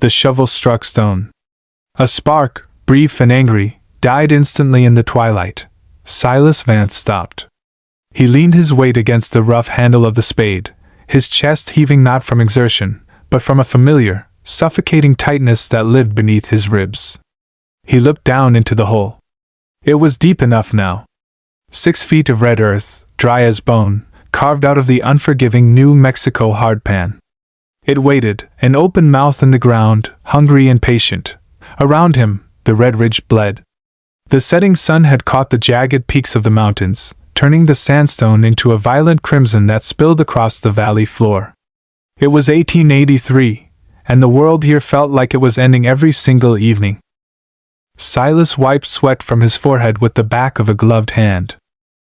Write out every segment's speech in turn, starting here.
The shovel struck stone. A spark, brief and angry, died instantly in the twilight. Silas Vance stopped. He leaned his weight against the rough handle of the spade, his chest heaving not from exertion, but from a familiar, suffocating tightness that lived beneath his ribs. He looked down into the hole. It was deep enough now. 6 feet of red earth, dry as bone, carved out of the unforgiving New Mexico hardpan. It waited, an open mouth in the ground, hungry and patient. Around him, the red ridge bled. The setting sun had caught the jagged peaks of the mountains, turning the sandstone into a violent crimson that spilled across the valley floor. It was 1883, and the world here felt like it was ending every single evening. Silas wiped sweat from his forehead with the back of a gloved hand.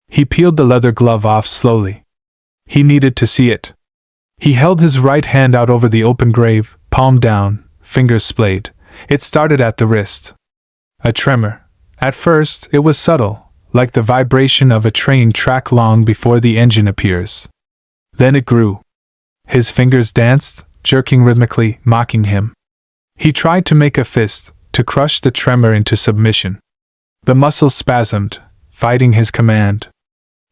He peeled the leather glove off slowly. He needed to see it. He held his right hand out over the open grave, palm down, fingers splayed. It started at the wrist. A tremor. At first, it was subtle, like the vibration of a train track long before the engine appears. Then it grew. His fingers danced, jerking rhythmically, mocking him. He tried to make a fist, to crush the tremor into submission. The muscles spasmed, fighting his command.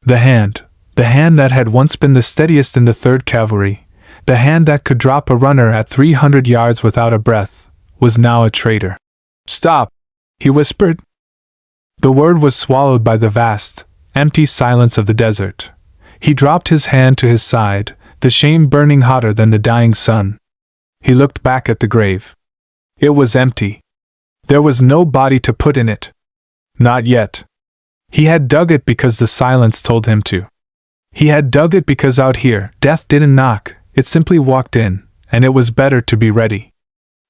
The hand that had once been the steadiest in the 3rd Cavalry, the hand that could drop a runner at 300 yards without a breath, was now a traitor. "Stop!" he whispered. The word was swallowed by the vast, empty silence of the desert. He dropped his hand to his side, the shame burning hotter than the dying sun. He looked back at the grave. It was empty. There was no body to put in it. Not yet. He had dug it because the silence told him to. He had dug it because out here, death didn't knock, it simply walked in, and it was better to be ready.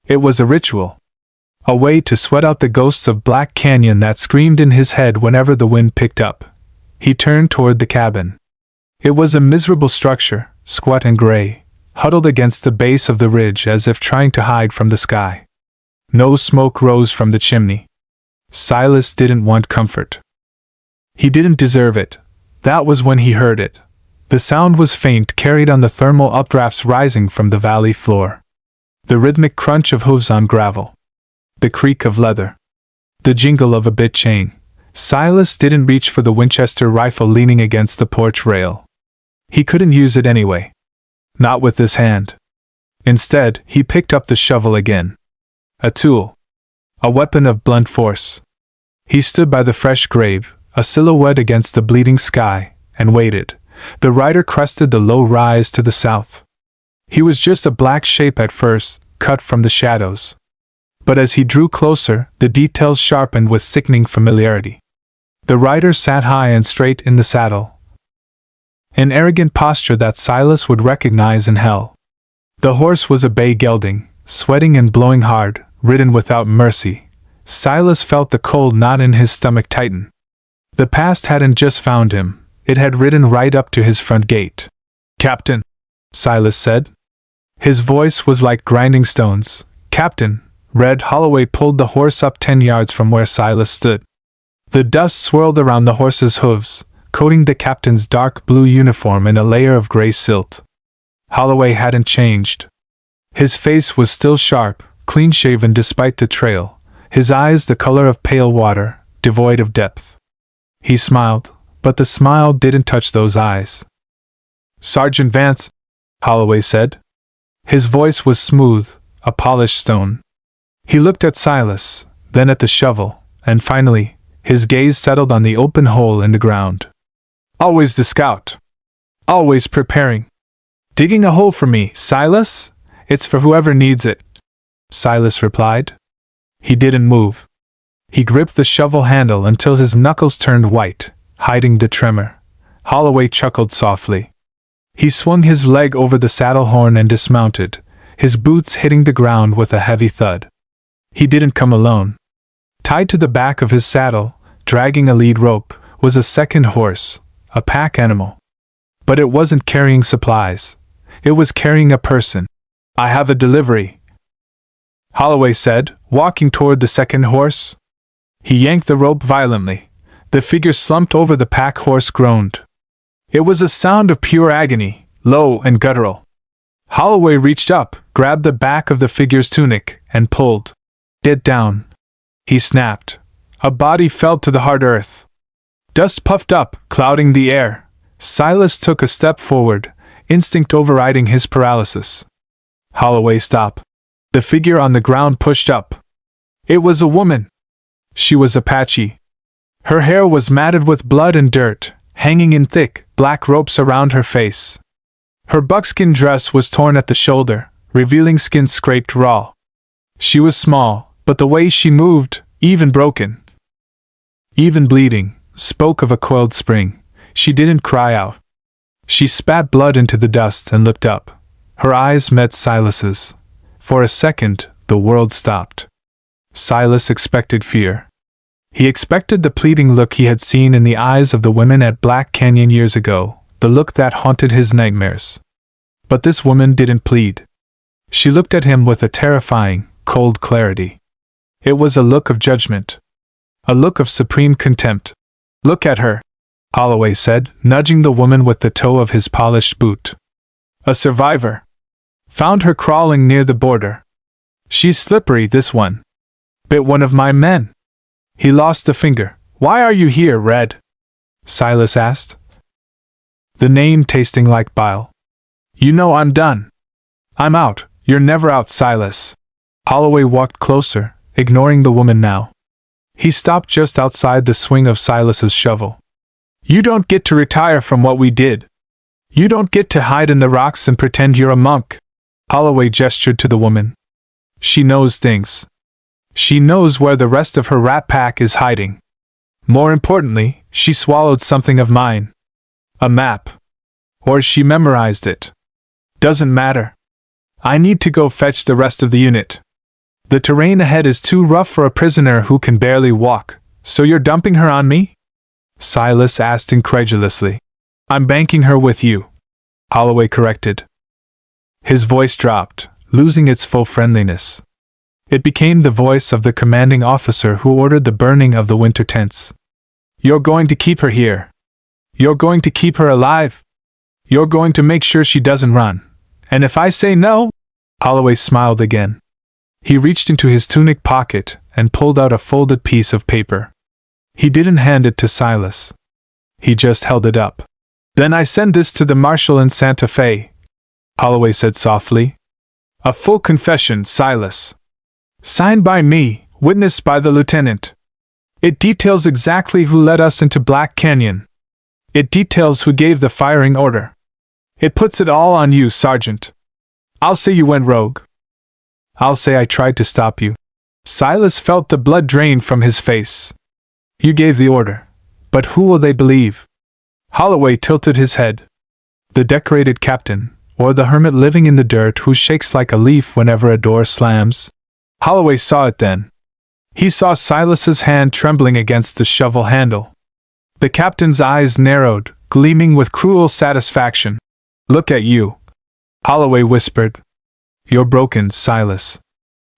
It was a ritual. A way to sweat out the ghosts of Black Canyon that screamed in his head whenever the wind picked up. He turned toward the cabin. It was a miserable structure, squat and gray, huddled against the base of the ridge as if trying to hide from the sky. No smoke rose from the chimney. Silas didn't want comfort. He didn't deserve it. That was when he heard it. The sound was faint, carried on the thermal updrafts rising from the valley floor. The rhythmic crunch of hooves on gravel. The creak of leather. The jingle of a bit chain. Silas didn't reach for the Winchester rifle leaning against the porch rail. He couldn't use it anyway. Not with this hand. Instead, he picked up the shovel again. A tool. A weapon of blunt force. He stood by the fresh grave, a silhouette against the bleeding sky, and waited. The rider crested the low rise to the south. He was just a black shape at first, cut from the shadows. But as he drew closer, the details sharpened with sickening familiarity. The rider sat high and straight in the saddle. An arrogant posture that Silas would recognize in hell. The horse was a bay gelding, sweating and blowing hard, ridden without mercy. Silas felt the cold knot in his stomach tighten. The past hadn't just found him, it had ridden right up to his front gate. "Captain," Silas said. His voice was like grinding stones. "Captain." Red Holloway pulled the horse up 10 yards from where Silas stood. The dust swirled around the horse's hooves, coating the captain's dark blue uniform in a layer of gray silt. Holloway hadn't changed. His face was still sharp, clean-shaven despite the trail, his eyes the color of pale water, devoid of depth. He smiled, but the smile didn't touch those eyes. "Sergeant Vance," Holloway said. His voice was smooth, a polished stone. He looked at Silas, then at the shovel, and finally, his gaze settled on the open hole in the ground. "Always the scout. Always preparing. Digging a hole for me, Silas? It's for whoever needs it," Silas replied. He didn't move. He gripped the shovel handle until his knuckles turned white, hiding the tremor. Holloway chuckled softly. He swung his leg over the saddle horn and dismounted, his boots hitting the ground with a heavy thud. He didn't come alone. Tied to the back of his saddle, dragging a lead rope, was a second horse, a pack animal. But it wasn't carrying supplies. It was carrying a person. "I have a delivery," Holloway said, walking toward the second horse. He yanked the rope violently. The figure slumped over, the pack horse groaned. It was a sound of pure agony, low and guttural. Holloway reached up, grabbed the back of the figure's tunic, and pulled it down. He snapped. A body fell to the hard earth. Dust puffed up, clouding the air. Silas took a step forward, instinct overriding his paralysis. Holloway, stop. The figure on the ground pushed up. It was a woman. She was Apache. Her hair was matted with blood and dirt, hanging in thick, black ropes around her face. Her buckskin dress was torn at the shoulder, revealing skin scraped raw. She was small, but the way she moved, even broken, even bleeding, spoke of a coiled spring. She didn't cry out. She spat blood into the dust and looked up. Her eyes met Silas's. For a second, the world stopped. Silas expected fear. He expected the pleading look he had seen in the eyes of the women at Black Canyon years ago, the look that haunted his nightmares. But this woman didn't plead. She looked at him with a terrifying, cold clarity. It was a look of judgment. A look of supreme contempt. Look at her, Holloway said, nudging the woman with the toe of his polished boot. A survivor. Found her crawling near the border. She's slippery, this one. Bit one of my men. He lost a finger. Why are you here, Red? Silas asked. The name tasting like bile. You know I'm done. I'm out. You're never out, Silas. Holloway walked closer, ignoring the woman now. He stopped just outside the swing of Silas's shovel. You don't get to retire from what we did. You don't get to hide in the rocks and pretend you're a monk. Holloway gestured to the woman. She knows things. She knows where the rest of her rat pack is hiding. More importantly, she swallowed something of mine. A map. Or she memorized it. Doesn't matter. I need to go fetch the rest of the unit. The terrain ahead is too rough for a prisoner who can barely walk, so you're dumping her on me? Silas asked incredulously. I'm banking her with you, Holloway corrected. His voice dropped, losing its full friendliness. It became the voice of the commanding officer who ordered the burning of the winter tents. You're going to keep her here. You're going to keep her alive. You're going to make sure she doesn't run. And if I say no? Holloway smiled again. He reached into his tunic pocket and pulled out a folded piece of paper. He didn't hand it to Silas. He just held it up. Then I send this to the marshal in Santa Fe, Holloway said softly. A full confession, Silas. Signed by me, witnessed by the lieutenant. It details exactly who led us into Black Canyon. It details who gave the firing order. It puts it all on you, Sergeant. I'll say you went rogue. I'll say I tried to stop you. Silas felt the blood drain from his face. You gave the order. But who will they believe? Holloway tilted his head. The decorated captain, or the hermit living in the dirt who shakes like a leaf whenever a door slams? Holloway saw it then. He saw Silas's hand trembling against the shovel handle. The captain's eyes narrowed, gleaming with cruel satisfaction. Look at you, Holloway whispered. You're broken, Silas.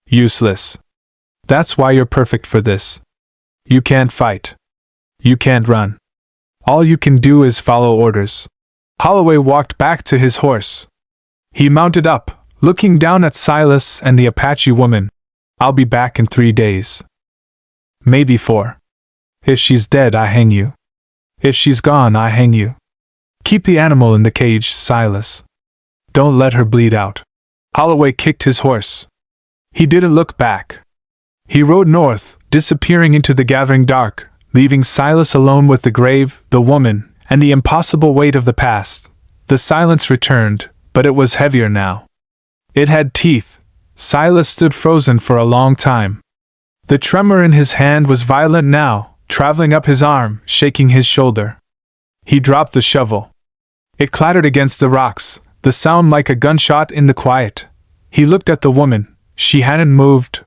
Useless. That's why you're perfect for this. You can't fight. You can't run. All you can do is follow orders. Holloway walked back to his horse. He mounted up, looking down at Silas and the Apache woman. I'll be back in 3 days. Maybe 4. If she's dead, I hang you. If she's gone, I hang you. Keep the animal in the cage, Silas. Don't let her bleed out. Holloway kicked his horse. He didn't look back. He rode north, disappearing into the gathering dark, leaving Silas alone with the grave, the woman, and the impossible weight of the past. The silence returned, but it was heavier now. It had teeth. Silas stood frozen for a long time. The tremor in his hand was violent now, traveling up his arm, shaking his shoulder. He dropped the shovel. It clattered against the rocks, the sound like a gunshot in the quiet. He looked at the woman. She hadn't moved.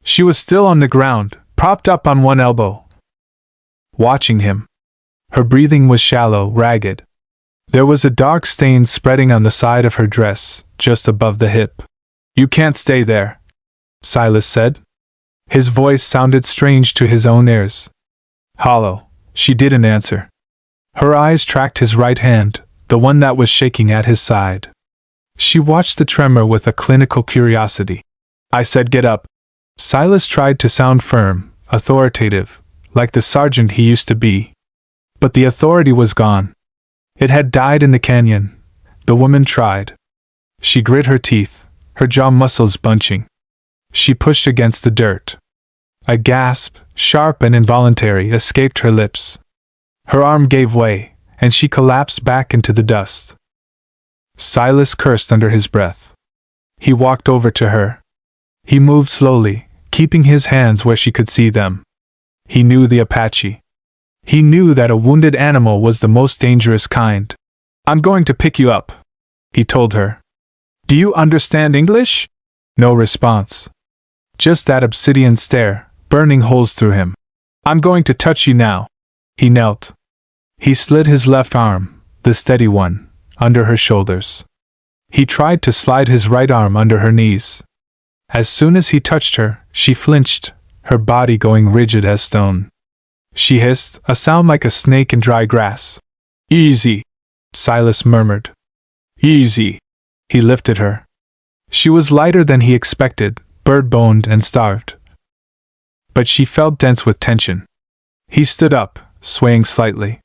She was still on the ground, propped up on one elbow, watching him. Her breathing was shallow, ragged. There was a dark stain spreading on the side of her dress, just above the hip. You can't stay there, Silas said. His voice sounded strange to his own ears. Hollow. She didn't answer. Her eyes tracked his right hand, the one that was shaking at his side. She watched the tremor with a clinical curiosity. I said get up. Silas tried to sound firm, authoritative, like the sergeant he used to be. But the authority was gone. It had died in the canyon. The woman tried. She grit her teeth, her jaw muscles bunching. She pushed against the dirt. A gasp, sharp and involuntary, escaped her lips. Her arm gave way, and she collapsed back into the dust. Silas cursed under his breath. He walked over to her. He moved slowly, keeping his hands where she could see them. He knew the Apache. He knew that a wounded animal was the most dangerous kind. I'm going to pick you up, he told her. Do you understand English? No response. Just that obsidian stare, burning holes through him. I'm going to touch you now. He knelt. He slid his left arm, the steady one, under her shoulders. He tried to slide his right arm under her knees. As soon as he touched her, she flinched, her body going rigid as stone. She hissed, a sound like a snake in dry grass. Easy, Silas murmured. Easy. He lifted her. She was lighter than he expected, bird-boned and starved. But she felt dense with tension. He stood up, swaying slightly.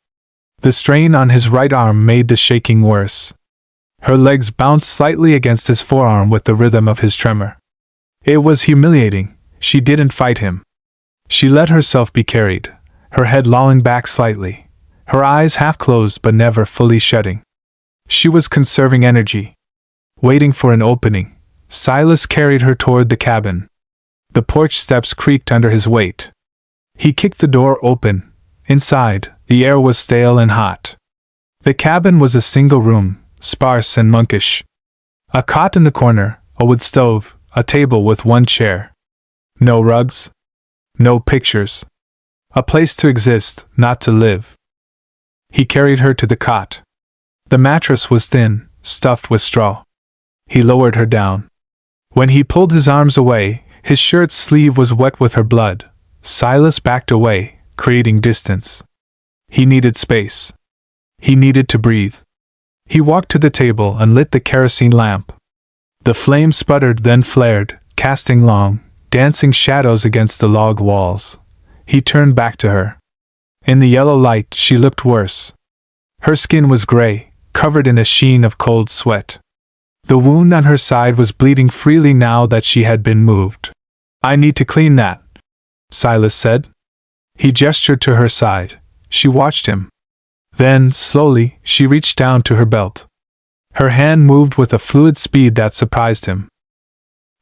The strain on his right arm made the shaking worse. Her legs bounced slightly against his forearm with the rhythm of his tremor. It was humiliating. She didn't fight him. She let herself be carried, her head lolling back slightly, her eyes half closed but never fully shutting. She was conserving energy. Waiting for an opening, Silas carried her toward the cabin. The porch steps creaked under his weight. He kicked the door open. Inside, the air was stale and hot. The cabin was a single room, sparse and monkish. A cot in the corner, a wood stove, a table with one chair. No rugs. No pictures. A place to exist, not to live. He carried her to the cot. The mattress was thin, stuffed with straw. He lowered her down. When he pulled his arms away, his shirt sleeve was wet with her blood. Silas backed away, creating distance. He needed space. He needed to breathe. He walked to the table and lit the kerosene lamp. The flame sputtered, then flared, casting long, dancing shadows against the log walls. He turned back to her. In the yellow light, she looked worse. Her skin was gray, covered in a sheen of cold sweat. The wound on her side was bleeding freely now that she had been moved. I need to clean that, Silas said. He gestured to her side. She watched him. Then, slowly, she reached down to her belt. Her hand moved with a fluid speed that surprised him.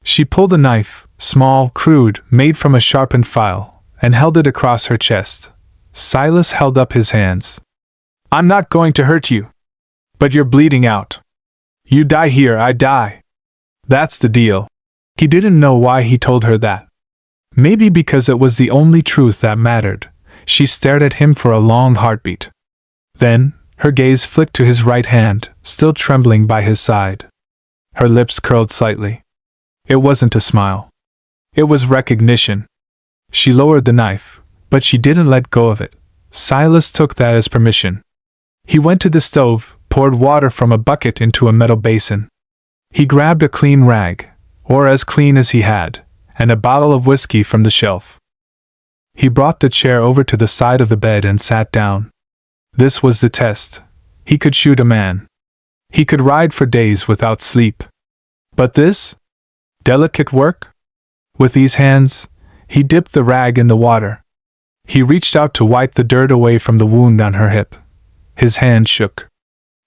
She pulled a knife, small, crude, made from a sharpened file, and held it across her chest. Silas held up his hands. I'm not going to hurt you. But you're bleeding out. You die here, I die. That's the deal. He didn't know why he told her that. Maybe because it was the only truth that mattered. She stared at him for a long heartbeat. Then, her gaze flicked to his right hand, still trembling by his side. Her lips curled slightly. It wasn't a smile. It was recognition. She lowered the knife, but she didn't let go of it. Silas took that as permission. He went to the stove, poured water from a bucket into a metal basin. He grabbed a clean rag, or as clean as he had, and a bottle of whiskey from the shelf. He brought the chair over to the side of the bed and sat down. This was the test. He could shoot a man. He could ride for days without sleep. But this? Delicate work? With these hands, he dipped the rag in the water. He reached out to wipe the dirt away from the wound on her hip. His hand shook.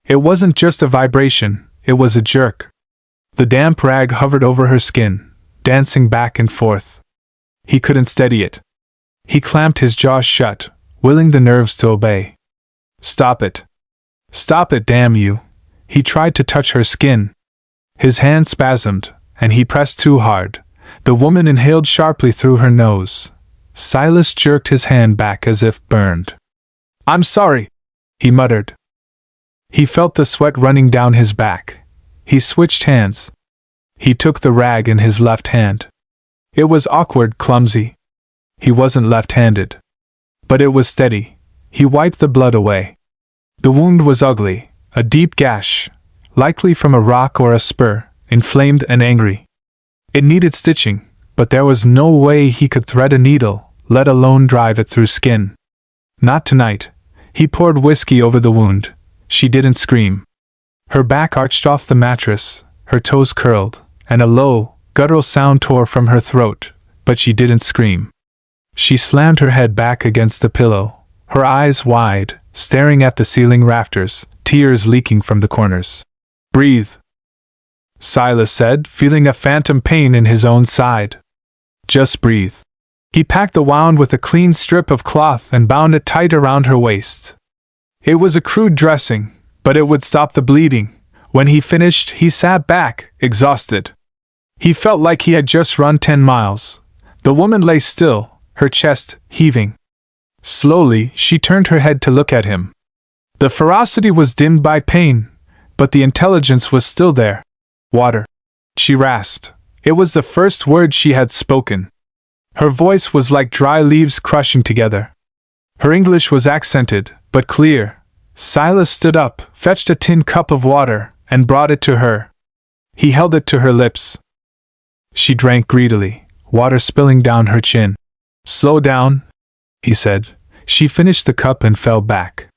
It wasn't just a vibration, it was a jerk. The damp rag hovered over her skin, dancing back and forth. He couldn't steady it. He clamped his jaw shut, willing the nerves to obey. Stop it. Stop it, damn you. He tried to touch her skin. His hand spasmed, and he pressed too hard. The woman inhaled sharply through her nose. Silas jerked his hand back as if burned. I'm sorry, he muttered. He felt the sweat running down his back. He switched hands. He took the rag in his left hand. It was awkward, clumsy. He wasn't left-handed. But it was steady. He wiped the blood away. The wound was ugly, a deep gash, likely from a rock or a spur, inflamed and angry. It needed stitching, but there was no way he could thread a needle, let alone drive it through skin. Not tonight. He poured whiskey over the wound. She didn't scream. Her back arched off the mattress, her toes curled, and a low, guttural sound tore from her throat, but she didn't scream. She slammed her head back against the pillow, her eyes wide, staring at the ceiling rafters, tears leaking from the corners. "Breathe," Silas said, feeling a phantom pain in his own side. "Just breathe." He packed the wound with a clean strip of cloth and bound it tight around her waist. It was a crude dressing, but it would stop the bleeding. When he finished, he sat back, exhausted. He felt like he had just run 10 miles. The woman lay still, her chest heaving. Slowly, she turned her head to look at him. The ferocity was dimmed by pain, but the intelligence was still there. "Water," she rasped. It was the first word she had spoken. Her voice was like dry leaves crushing together. Her English was accented, but clear. Silas stood up, fetched a tin cup of water, and brought it to her. He held it to her lips. She drank greedily, water spilling down her chin. "Slow down," he said. She finished the cup and fell back.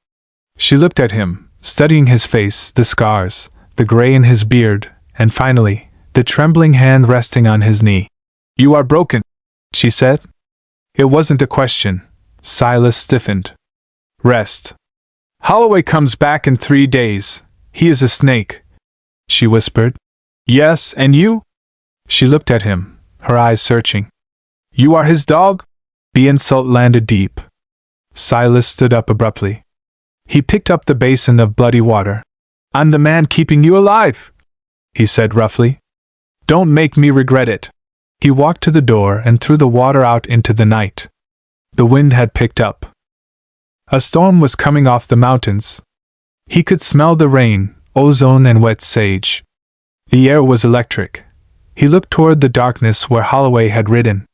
She looked at him, studying his face, the scars, the gray in his beard, and finally, the trembling hand resting on his knee. "You are broken," she said. It wasn't a question. Silas stiffened. "Rest. Holloway comes back in 3 days. He is a snake," she whispered. "Yes, and you?" She looked at him, her eyes searching. "You are his dog?" The insult landed deep. Silas stood up abruptly. He picked up the basin of bloody water. "I'm the man keeping you alive," he said roughly. "Don't make me regret it." He walked to the door and threw the water out into the night. The wind had picked up. A storm was coming off the mountains. He could smell the rain, ozone and wet sage. The air was electric. He looked toward the darkness where Holloway had ridden.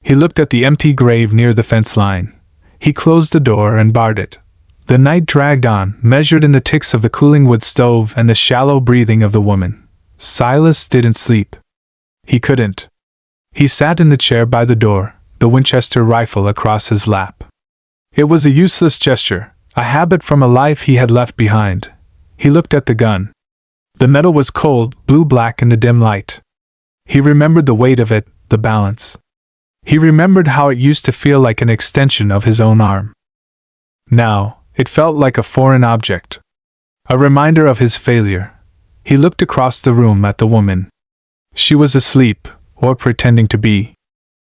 He looked at the empty grave near the fence line. He closed the door and barred it. The night dragged on, measured in the ticks of the cooling wood stove and the shallow breathing of the woman. Silas didn't sleep. He couldn't. He sat in the chair by the door, the Winchester rifle across his lap. It was a useless gesture, a habit from a life he had left behind. He looked at the gun. The metal was cold, blue-black in the dim light. He remembered the weight of it, the balance. He remembered how it used to feel like an extension of his own arm. Now, it felt like a foreign object. A reminder of his failure. He looked across the room at the woman. She was asleep, or pretending to be.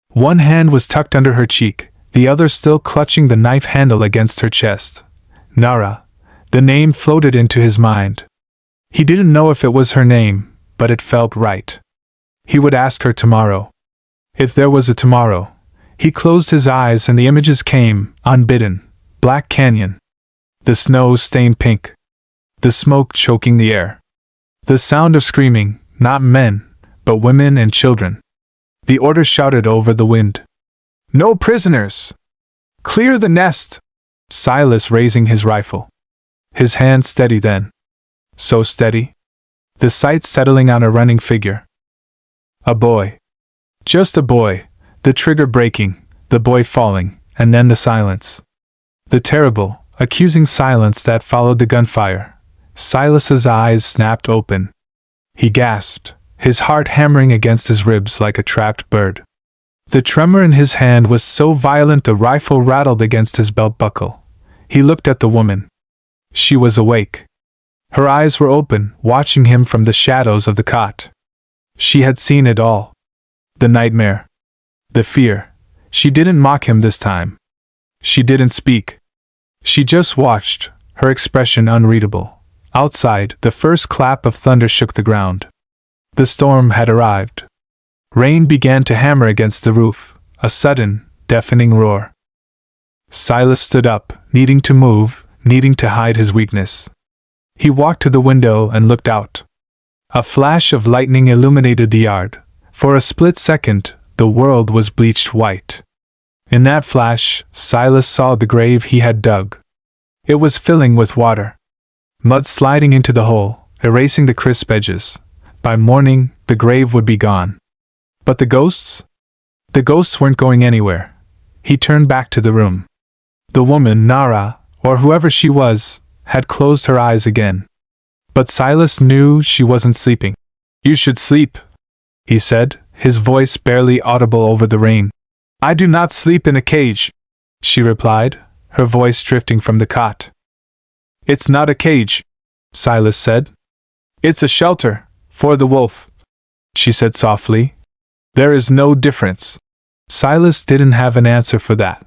One hand was tucked under her cheek, the other still clutching the knife handle against her chest. Nara. The name floated into his mind. He didn't know if it was her name, but it felt right. He would ask her tomorrow. If there was a tomorrow. He closed his eyes and the images came, unbidden. Black Canyon. The snow stained pink. The smoke choking the air. The sound of screaming, not men, but women and children. The order shouted over the wind. "No prisoners! Clear the nest!" Silas raising his rifle. His hand steady then. So steady. The sight settling on a running figure. A boy. Just a boy, the trigger breaking, the boy falling, and then the silence. The terrible, accusing silence that followed the gunfire. Silas's eyes snapped open. He gasped, his heart hammering against his ribs like a trapped bird. The tremor in his hand was so violent the rifle rattled against his belt buckle. He looked at the woman. She was awake. Her eyes were open, watching him from the shadows of the cot. She had seen it all. The nightmare. The fear. She didn't mock him this time. She didn't speak. She just watched, her expression unreadable. Outside, the first clap of thunder shook the ground. The storm had arrived. Rain began to hammer against the roof, a sudden, deafening roar. Silas stood up, needing to move, needing to hide his weakness. He walked to the window and looked out. A flash of lightning illuminated the yard. For a split second, the world was bleached white. In that flash, Silas saw the grave he had dug. It was filling with water. Mud sliding into the hole, erasing the crisp edges. By morning, the grave would be gone. But the ghosts? The ghosts weren't going anywhere. He turned back to the room. The woman, Nara, or whoever she was, had closed her eyes again. But Silas knew she wasn't sleeping. "You should sleep," he said, his voice barely audible over the rain. "I do not sleep in a cage," she replied, her voice drifting from the cot. "It's not a cage," Silas said. "It's a shelter, for the wolf," she said softly. "There is no difference." Silas didn't have an answer for that.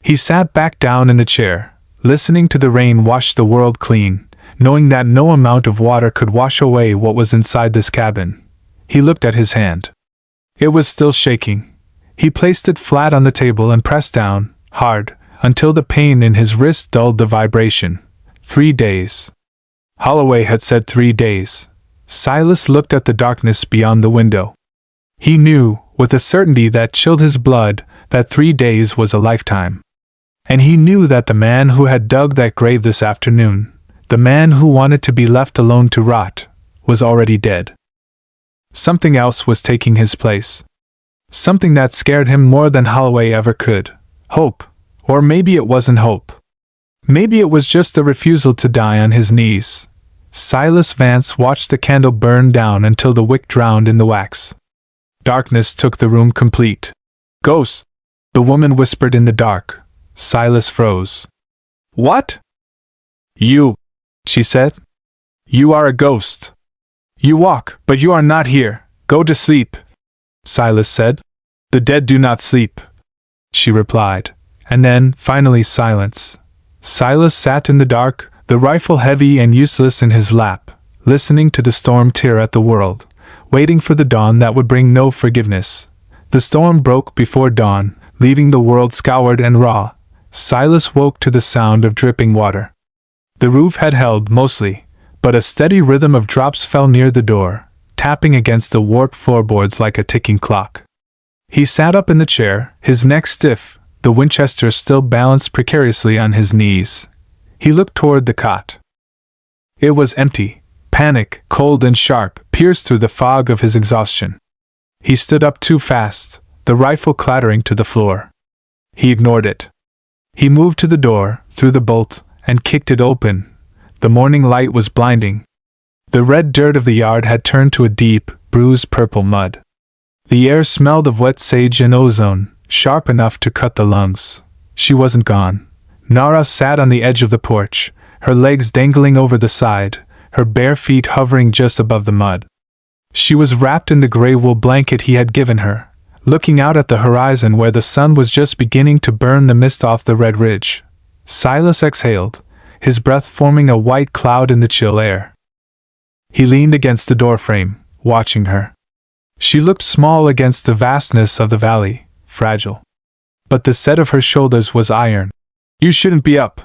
He sat back down in the chair, listening to the rain wash the world clean, knowing that no amount of water could wash away what was inside this cabin. He looked at his hand. It was still shaking. He placed it flat on the table and pressed down, hard, until the pain in his wrist dulled the vibration. 3 days. Holloway had said 3 days. Silas looked at the darkness beyond the window. He knew, with a certainty that chilled his blood, that 3 days was a lifetime. And he knew that the man who had dug that grave this afternoon, the man who wanted to be left alone to rot, was already dead. Something else was taking his place. Something that scared him more than Holloway ever could. Hope. Or maybe it wasn't hope. Maybe it was just the refusal to die on his knees. Silas Vance watched the candle burn down until the wick drowned in the wax. Darkness took the room complete. "Ghosts," the woman whispered in the dark. Silas froze. "What?" "You," she said. "You are a ghost. You walk, but you are not here. Go to sleep," Silas said. "The dead do not sleep," she replied. And then, finally, silence. Silas sat in the dark, the rifle heavy and useless in his lap, listening to the storm tear at the world, waiting for the dawn that would bring no forgiveness. The storm broke before dawn, leaving the world scoured and raw. Silas woke to the sound of dripping water. The roof had held mostly, but a steady rhythm of drops fell near the door, tapping against the warped floorboards like a ticking clock. He sat up in the chair, his neck stiff, the Winchester still balanced precariously on his knees. He looked toward the cot. It was empty. Panic, cold and sharp, pierced through the fog of his exhaustion. He stood up too fast, the rifle clattering to the floor. He ignored it. He moved to the door, threw the bolt, and kicked it open. The morning light was blinding. The red dirt of the yard had turned to a deep, bruised purple mud. The air smelled of wet sage and ozone, sharp enough to cut the lungs. She wasn't gone. Nara sat on the edge of the porch, her legs dangling over the side, her bare feet hovering just above the mud. She was wrapped in the gray wool blanket he had given her, looking out at the horizon where the sun was just beginning to burn the mist off the red ridge. Silas exhaled, his breath forming a white cloud in the chill air. He leaned against the doorframe, watching her. She looked small against the vastness of the valley, fragile. But the set of her shoulders was iron. "You shouldn't be up,"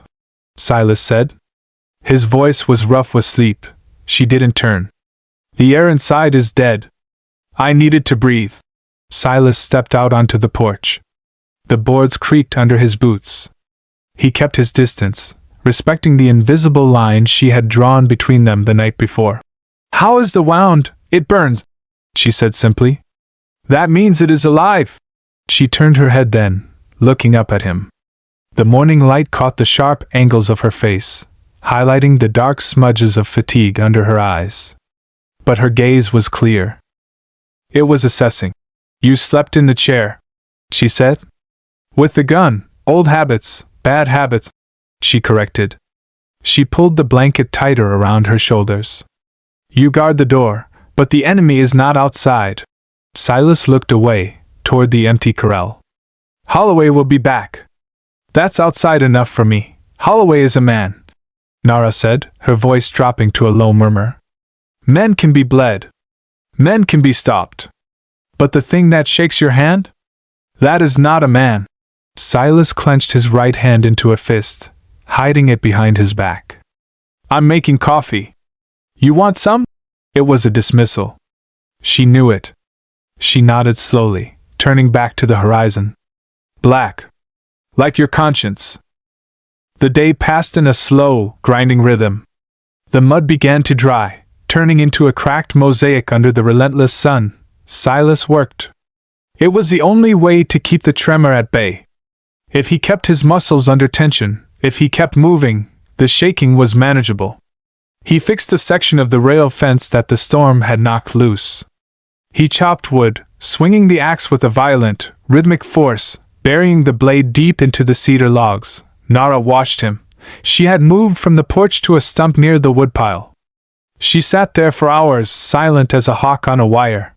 Silas said. His voice was rough with sleep. She didn't turn. "The air inside is dead. I needed to breathe." Silas stepped out onto the porch. The boards creaked under his boots. He kept his distance, respecting the invisible line she had drawn between them the night before. "How is the wound? It burns," she said simply. "That means it is alive." She turned her head then, looking up at him. The morning light caught the sharp angles of her face, highlighting the dark smudges of fatigue under her eyes. But her gaze was clear. It was assessing. "You slept in the chair," she said. "With the gun. Old habits, bad habits," she corrected. She pulled the blanket tighter around her shoulders. "You guard the door, but the enemy is not outside." Silas looked away, toward the empty corral. "Holloway will be back. That's outside enough for me. Holloway is a man," Nara said, her voice dropping to a low murmur. "Men can be bled. Men can be stopped. But the thing that shakes your hand? That is not a man." Silas clenched his right hand into a fist, hiding it behind his back. "I'm making coffee. You want some?" It was a dismissal. She knew it. She nodded slowly, turning back to the horizon. "Black. Like your conscience." The day passed in a slow, grinding rhythm. The mud began to dry, turning into a cracked mosaic under the relentless sun. Silas worked. It was the only way to keep the tremor at bay. If he kept his muscles under tension, if he kept moving, the shaking was manageable. He fixed a section of the rail fence that the storm had knocked loose. He chopped wood, swinging the axe with a violent, rhythmic force, burying the blade deep into the cedar logs. Nara watched him. She had moved from the porch to a stump near the woodpile. She sat there for hours, silent as a hawk on a wire.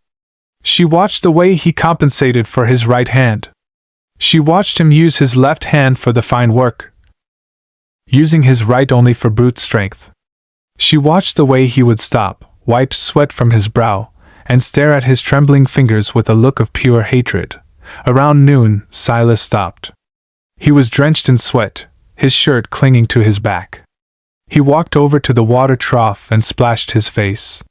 She watched the way he compensated for his right hand. She watched him use his left hand for the fine work, using his right only for brute strength. She watched the way he would stop, wipe sweat from his brow, and stare at his trembling fingers with a look of pure hatred. Around noon, Silas stopped. He was drenched in sweat, his shirt clinging to his back. He walked over to the water trough and splashed his face.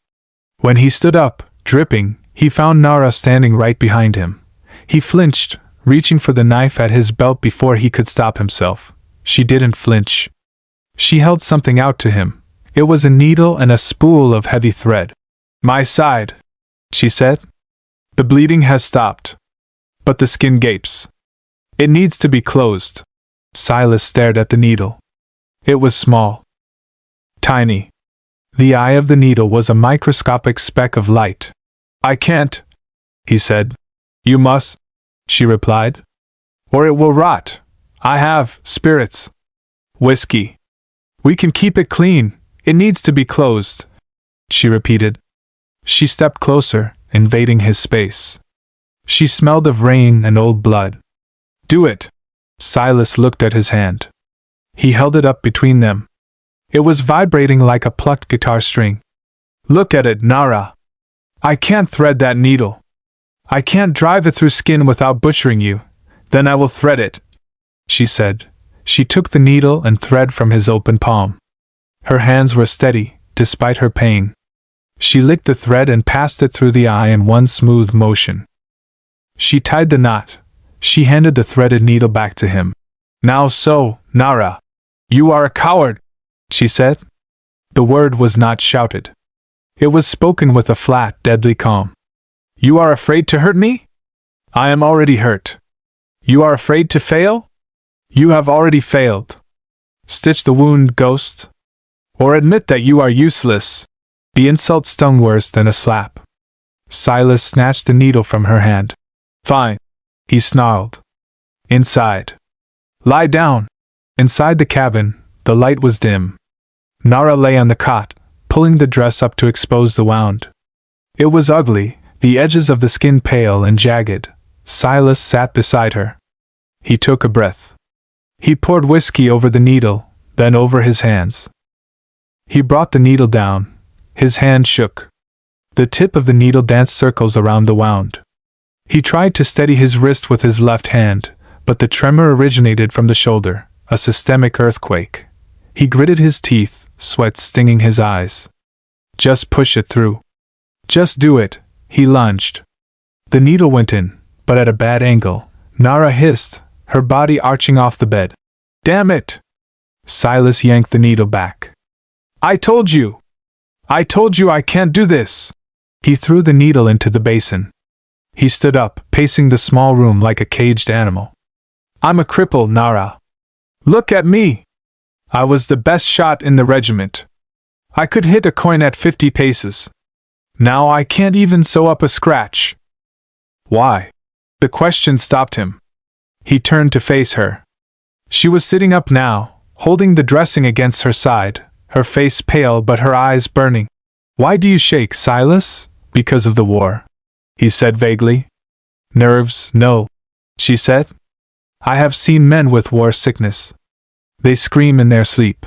When he stood up, dripping, he found Nara standing right behind him. He flinched, reaching for the knife at his belt before he could stop himself. She didn't flinch. She held something out to him. It was a needle and a spool of heavy thread. "My side," she said. "The bleeding has stopped. But the skin gapes. It needs to be closed." Silas stared at the needle. It was small. Tiny. The eye of the needle was a microscopic speck of light. "I can't," he said. "You must," she replied. "Or it will rot. I have spirits. Whiskey. We can keep it clean. It needs to be closed," she repeated. She stepped closer, invading his space. She smelled of rain and old blood. "Do it." Silas looked at his hand. He held it up between them. It was vibrating like a plucked guitar string. "Look at it, Nara. I can't thread that needle. I can't drive it through skin without butchering you. Then I will thread it," she said. She took the needle and thread from his open palm. Her hands were steady, despite her pain. She licked the thread and passed it through the eye in one smooth motion. She tied the knot. She handed the threaded needle back to him. "Now so, Nara. You are a coward," she said. The word was not shouted. It was spoken with a flat, deadly calm. "You are afraid to hurt me? I am already hurt. You are afraid to fail? You have already failed. Stitch the wound, ghost. Or admit that you are useless." The insult stung worse than a slap. Silas snatched the needle from her hand. "Fine," he snarled. "Inside. Lie down." Inside the cabin, the light was dim. Nara lay on the cot, pulling the dress up to expose the wound. It was ugly, the edges of the skin pale and jagged. Silas sat beside her. He took a breath. He poured whiskey over the needle, then over his hands. He brought the needle down. His hand shook. The tip of the needle danced circles around the wound. He tried to steady his wrist with his left hand, but the tremor originated from the shoulder, a systemic earthquake. He gritted his teeth, sweat stinging his eyes. "Just push it through. Just do it," he lunged. The needle went in, but at a bad angle. Nara hissed, her body arching off the bed. "Damn it!" Silas yanked the needle back. I told you I can't do this." He threw the needle into the basin. He stood up, pacing the small room like a caged animal. "I'm a cripple, Nara. Look at me. I was the best shot in the regiment. I could hit a coin at 50 paces. Now I can't even sew up a scratch." "Why?" The question stopped him. He turned to face her. She was sitting up now, holding the dressing against her side, her face pale but her eyes burning. "Why do you shake, Silas?" "Because of the war," he said vaguely. "Nerves, no," she said. "I have seen men with war sickness. They scream in their sleep.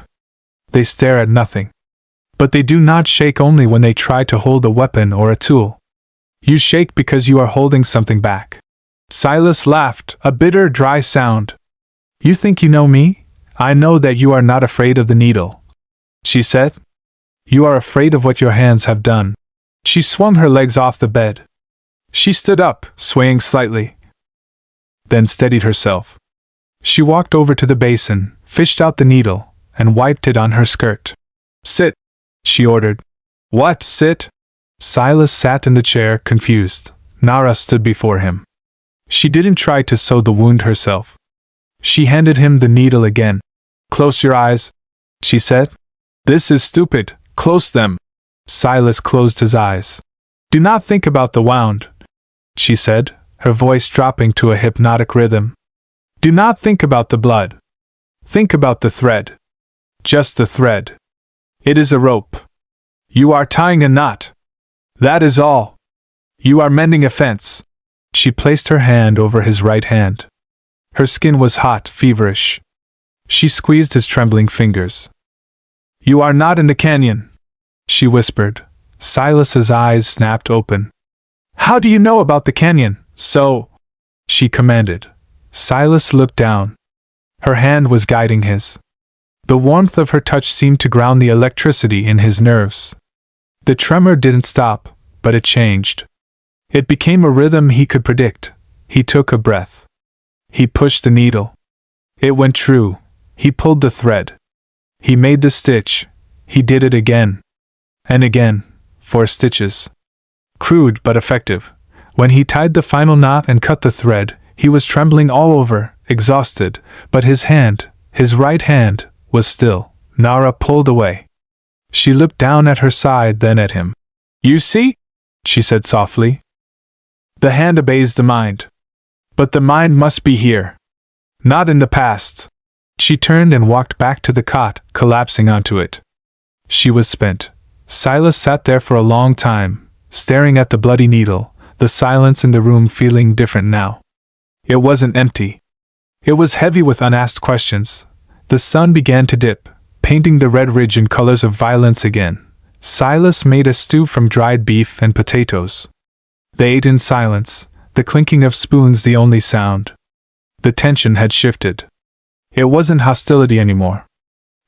They stare at nothing. But they do not shake only when they try to hold a weapon or a tool. You shake because you are holding something back." Silas laughed, a bitter, dry sound. "You think you know me? I know that you are not afraid of the needle," she said. "You are afraid of what your hands have done." She swung her legs off the bed. She stood up, swaying slightly, then steadied herself. She walked over to the basin, fished out the needle, and wiped it on her skirt. "Sit," she ordered. What, sit? Silas sat in the chair, confused. Nara stood before him. She didn't try to sew the wound herself. She handed him the needle again. Close your eyes, she said. This is stupid, close them. Silas closed his eyes. Do not think about the wound, she said, her voice dropping to a hypnotic rhythm. Do not think about the blood. Think about the thread. Just the thread. It is a rope. You are tying a knot. That is all. You are mending a fence. She placed her hand over his right hand. Her skin was hot, feverish. She squeezed his trembling fingers. You are not in the canyon, she whispered. Silas's eyes snapped open. How do you know about the canyon? So, she commanded. Silas looked down. Her hand was guiding his. The warmth of her touch seemed to ground the electricity in his nerves. The tremor didn't stop, but it changed. It became a rhythm he could predict. He took a breath. He pushed the needle. It went true. He pulled the thread. He made the stitch. He did it again. And again. 4 stitches. Crude but effective. When he tied the final knot and cut the thread, he was trembling all over, exhausted, but his hand, his right hand, was still. Nara pulled away. She looked down at her side, then at him. You see? She said softly. The hand obeys the mind. But the mind must be here. Not in the past. She turned and walked back to the cot, collapsing onto it. She was spent. Silas sat there for a long time, staring at the bloody needle, the silence in the room feeling different now. It wasn't empty. It was heavy with unasked questions. The sun began to dip, painting the red ridge in colors of violence again. Silas made a stew from dried beef and potatoes. They ate in silence, the clinking of spoons the only sound. The tension had shifted. It wasn't hostility anymore.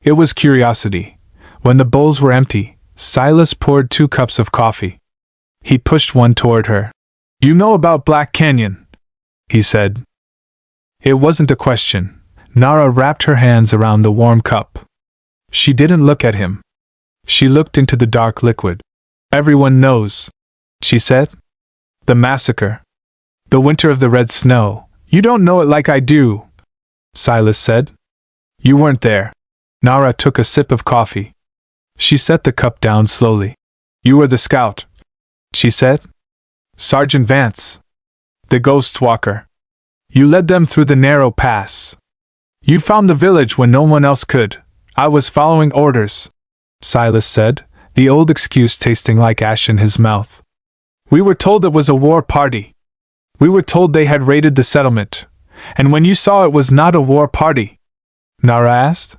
It was curiosity. When the bowls were empty, Silas poured 2 cups of coffee. He pushed one toward her. You know about Black Canyon, he said. It wasn't a question. Nara wrapped her hands around the warm cup. She didn't look at him. She looked into the dark liquid. Everyone knows, she said. The massacre. The winter of the red snow. You don't know it like I do, Silas said. You weren't there. Nara took a sip of coffee. She set the cup down slowly. You were the scout, she said. Sergeant Vance. The ghost walker. You led them through the narrow pass. You found the village when no one else could. I was following orders, Silas said, the old excuse tasting like ash in his mouth. We were told it was a war party. We were told they had raided the settlement. And when you saw it was not a war party? Nara asked.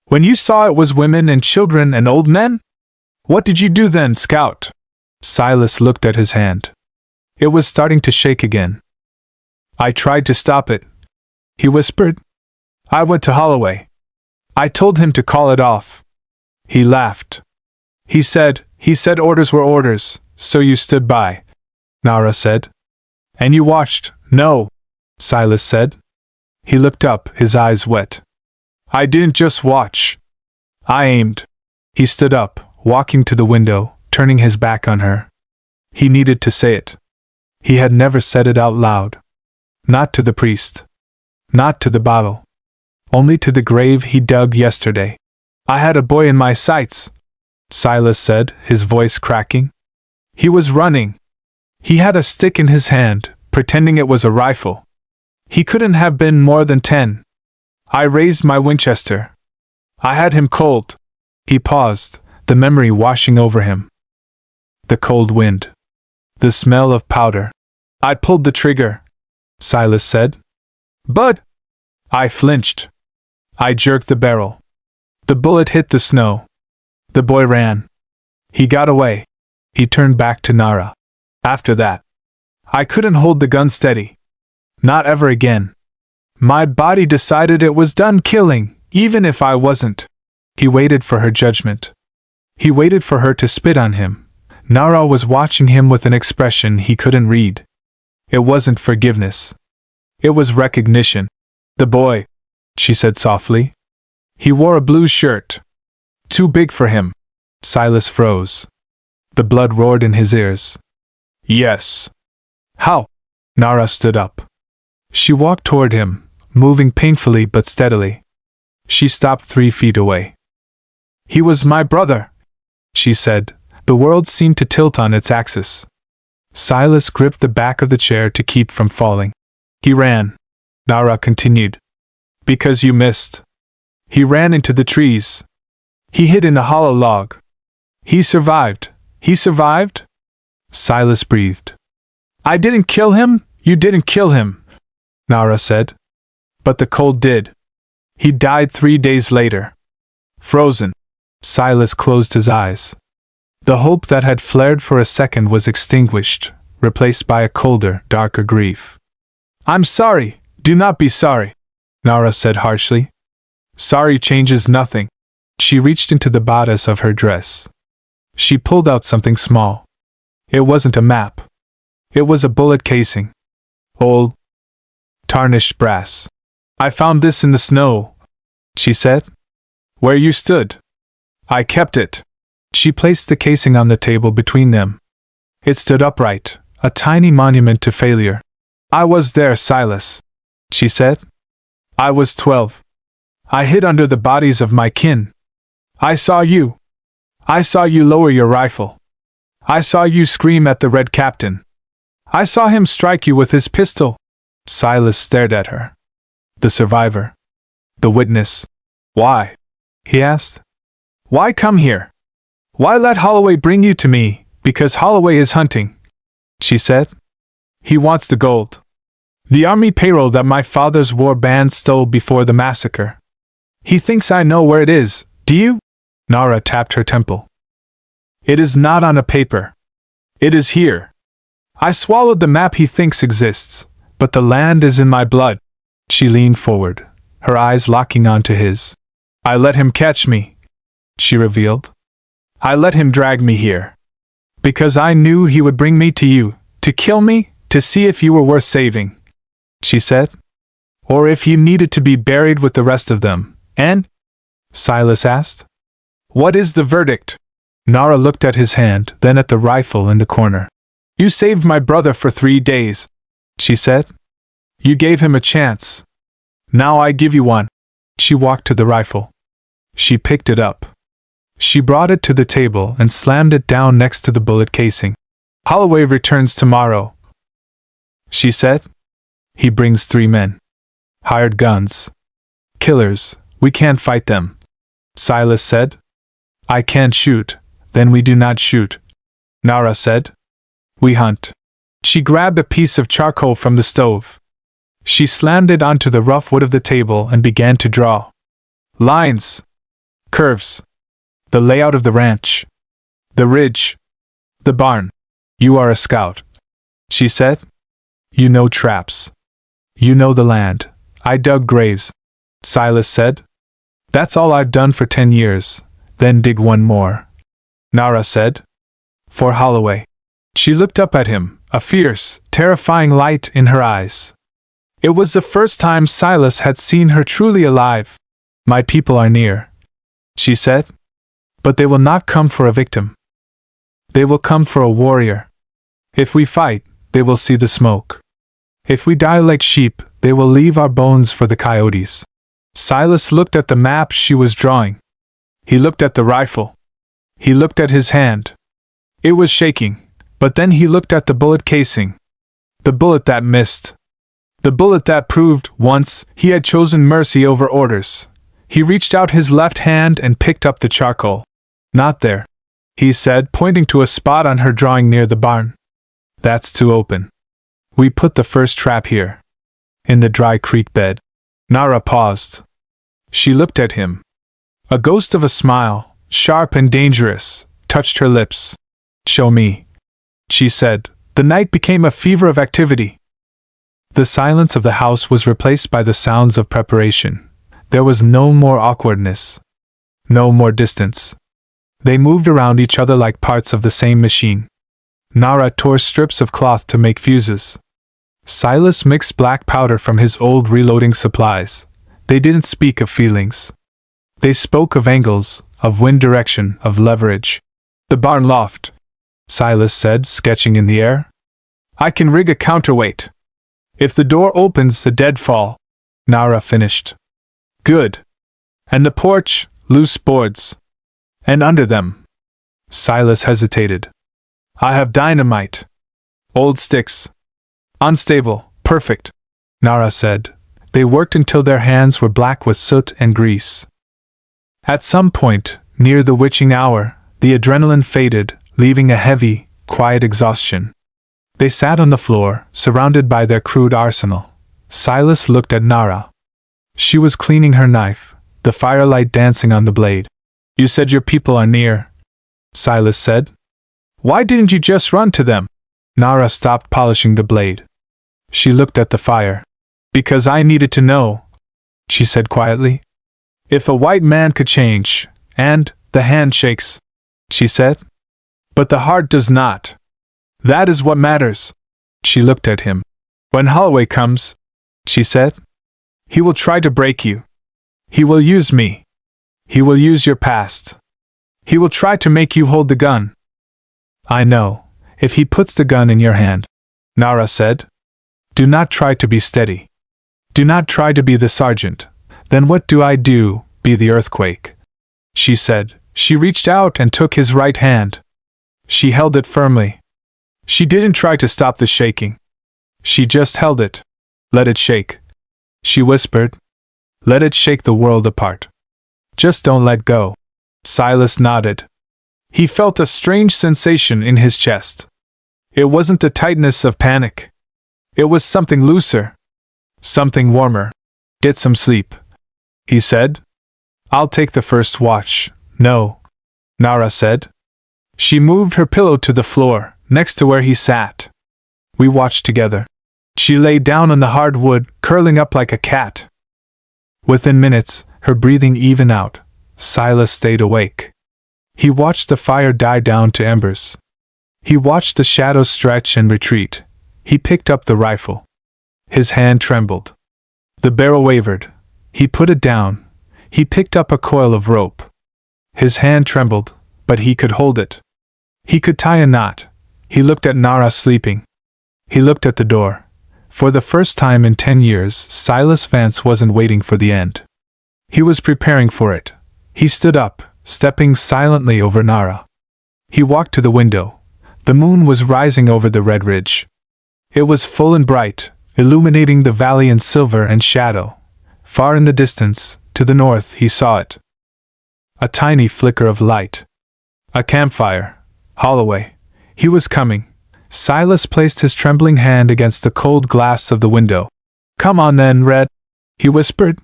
When you saw it was women and children and old men? What did you do then, Scout? Silas looked at his hand. It was starting to shake again. I tried to stop it, he whispered. I went to Holloway. I told him to call it off. He laughed. He said orders were orders, so you stood by, Nara said. And you watched? No, Silas said. He looked up, his eyes wet. I didn't just watch. I aimed. He stood up, walking to the window, turning his back on her. He needed to say it. He had never said it out loud. Not to the priest. Not to the bottle. Only to the grave he dug yesterday. I had a boy in my sights, Silas said, his voice cracking. He was running. He had a stick in his hand, pretending it was a rifle. He couldn't have been more than 10. I raised my Winchester. I had him cold. He paused, the memory washing over him. The cold wind. The smell of powder. I pulled the trigger, Silas said. But I flinched. I jerked the barrel. The bullet hit the snow. The boy ran. He got away. He turned back to Nara. After that, I couldn't hold the gun steady. Not ever again. My body decided it was done killing, even if I wasn't. He waited for her judgment. He waited for her to spit on him. Nara was watching him with an expression he couldn't read. It wasn't forgiveness. It was recognition. The boy, she said softly. He wore a blue shirt. Too big for him. Silas froze. The blood roared in his ears. Yes. How? Nara stood up. She walked toward him, moving painfully but steadily. She stopped 3 feet away. He was my brother, she said. The world seemed to tilt on its axis. Silas gripped the back of the chair to keep from falling. He ran, Nara continued. Because you missed. He ran into the trees. He hid in a hollow log. He survived. He survived? Silas breathed. I didn't kill him, you didn't kill him, Nara said. But the cold did. He died 3 days later. Frozen. Silas closed his eyes. The hope that had flared for a second was extinguished, replaced by a colder, darker grief. I'm sorry, do not be sorry, Nara said harshly. Sorry changes nothing. She reached into the bodice of her dress. She pulled out something small. It wasn't a map. It was a bullet casing. Old, tarnished brass. I found this in the snow, she said. Where you stood. I kept it. She placed the casing on the table between them. It stood upright, a tiny monument to failure. I was there, Silas, she said. I was 12. I hid under the bodies of my kin. I saw you. I saw you lower your rifle. I saw you scream at the Red Captain. I saw him strike you with his pistol. Silas stared at her. The survivor. The witness. Why? He asked. Why come here? Why let Holloway bring you to me? Because Holloway is hunting, she said. He wants the gold. The army payroll that my father's war band stole before the massacre. He thinks I know where it is, do you? Nara tapped her temple. It is not on a paper. It is here. I swallowed the map he thinks exists, but the land is in my blood. She leaned forward, her eyes locking onto his. I let him catch me, she revealed. I let him drag me here. Because I knew he would bring me to you, to kill me, to see if you were worth saving, she said. Or if you needed to be buried with the rest of them, and? Silas asked. What is the verdict? Nara looked at his hand, then at the rifle in the corner. You saved my brother for 3 days, she said. You gave him a chance. Now I give you one. She walked to the rifle. She picked it up. She brought it to the table and slammed it down next to the bullet casing. Holloway returns tomorrow, she said. He brings 3 men. Hired guns. Killers, we can't fight them, Silas said. I can't shoot, then we do not shoot, Nara said. We hunt. She grabbed a piece of charcoal from the stove. She slammed it onto the rough wood of the table and began to draw. Lines. Curves. The layout of the ranch. The ridge. The barn. You are a scout, she said. You know traps. You know the land. I dug graves, Silas said. That's all I've done for 10 years, then dig one more, Nara said. For Holloway. She looked up at him, a fierce, terrifying light in her eyes. It was the first time Silas had seen her truly alive. My people are near, she said. But they will not come for a victim. They will come for a warrior. If we fight, they will see the smoke. If we die like sheep, they will leave our bones for the coyotes. Silas looked at the map she was drawing. He looked at the rifle. He looked at his hand. It was shaking, but then he looked at the bullet casing. The bullet that missed. The bullet that proved, once, he had chosen mercy over orders. He reached out his left hand and picked up the charcoal. Not there, he said, pointing to a spot on her drawing near the barn. That's too open. We put the first trap here. In the dry creek bed. Nara paused. She looked at him. A ghost of a smile, sharp and dangerous, touched her lips. Show me, she said. The night became a fever of activity. The silence of the house was replaced by the sounds of preparation. There was no more awkwardness. No more distance. They moved around each other like parts of the same machine. Nara tore strips of cloth to make fuses. Silas mixed black powder from his old reloading supplies. They didn't speak of feelings. They spoke of angles, of wind direction, of leverage. The barn loft, Silas said, sketching in the air. I can rig a counterweight. If the door opens, the dead fall, Nara finished. Good. And the porch, loose boards. And under them. Silas hesitated. I have dynamite. Old sticks. Unstable, perfect, Nara said. They worked until their hands were black with soot and grease. At some point, near the witching hour, the adrenaline faded, leaving a heavy, quiet exhaustion. They sat on the floor, surrounded by their crude arsenal. Silas looked at Nara. She was cleaning her knife, the firelight dancing on the blade. You said your people are near, Silas said. Why didn't you just run to them? Nara stopped polishing the blade. She looked at the fire. Because I needed to know, she said quietly. If a white man could change, and the hand shakes, she said. But the heart does not. That is what matters. She looked at him. When Holloway comes, she said, he will try to break you. He will use me. He will use your past. He will try to make you hold the gun. I know, if he puts the gun in your hand, Nara said. Do not try to be steady. Do not try to be the sergeant. Then what do I do, be the earthquake? She said. She reached out and took his right hand. She held it firmly. She didn't try to stop the shaking. She just held it. Let it shake. She whispered. Let it shake the world apart. Just don't let go. Silas nodded. He felt a strange sensation in his chest. It wasn't the tightness of panic. It was something looser. Something warmer. Get some sleep, he said. I'll take the first watch. No, Nara said. She moved her pillow to the floor, next to where he sat. We watched together. She lay down on the hard wood, curling up like a cat. Within minutes, her breathing evened out. Silas stayed awake. He watched the fire die down to embers. He watched the shadows stretch and retreat. He picked up the rifle. His hand trembled. The barrel wavered. He put it down. He picked up a coil of rope. His hand trembled, but he could hold it. He could tie a knot. He looked at Nara sleeping. He looked at the door. For the first time in 10 years, Silas Vance wasn't waiting for the end. He was preparing for it. He stood up, stepping silently over Nara. He walked to the window. The moon was rising over the red ridge. It was full and bright, illuminating the valley in silver and shadow. Far in the distance, to the north, he saw it. A tiny flicker of light. A campfire. Holloway. He was coming. Silas placed his trembling hand against the cold glass of the window. Come on then, Red, he whispered.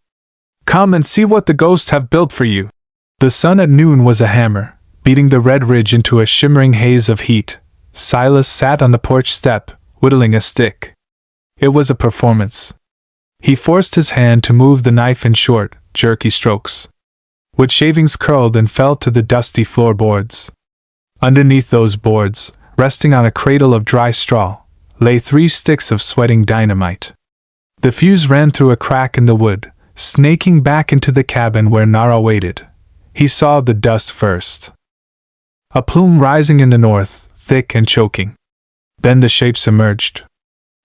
Come and see what the ghosts have built for you. The sun at noon was a hammer, beating the red ridge into a shimmering haze of heat. Silas sat on the porch step, whittling a stick. It was a performance. He forced his hand to move the knife in short, jerky strokes. Wood shavings curled and fell to the dusty floorboards. Underneath those boards, resting on a cradle of dry straw, lay 3 sticks of sweating dynamite. The fuse ran through a crack in the wood, snaking back into the cabin where Nara waited. He saw the dust first. A plume rising in the north, thick and choking. Then the shapes emerged.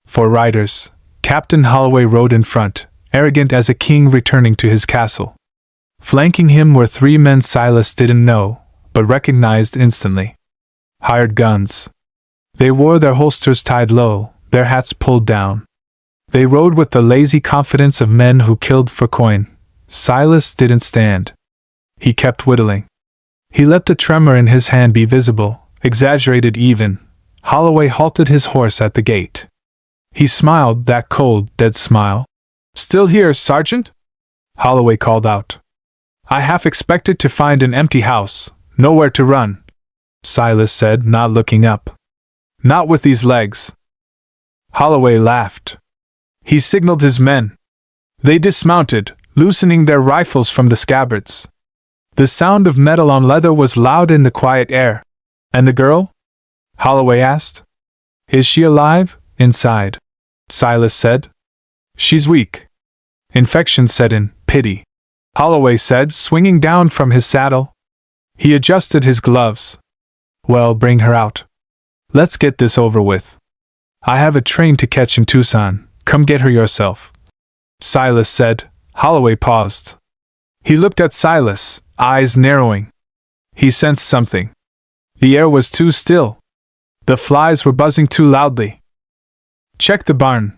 4 riders. Captain Holloway rode in front, arrogant as a king returning to his castle. Flanking him were 3 men Silas didn't know, but recognized instantly. Hired guns. They wore their holsters tied low, their hats pulled down. They rode with the lazy confidence of men who killed for coin. Silas didn't stand. He kept whittling. He let the tremor in his hand be visible, exaggerated even. Holloway halted his horse at the gate. He smiled, that cold, dead smile. Still here, Sergeant? Holloway called out. I half expected to find an empty house, nowhere to run, Silas said, not looking up. Not with these legs. Holloway laughed. He signaled his men. They dismounted, loosening their rifles from the scabbards. The sound of metal on leather was loud in the quiet air. And the girl? Holloway asked. Is she alive? Inside, Silas said. She's weak. Infection set in, pity, Holloway said, swinging down from his saddle. He adjusted his gloves. Well, bring her out. Let's get this over with. I have a train to catch in Tucson. Come get her yourself. Silas said. Holloway paused. He looked at Silas, eyes narrowing. He sensed something. The air was too still. The flies were buzzing too loudly. Check the barn.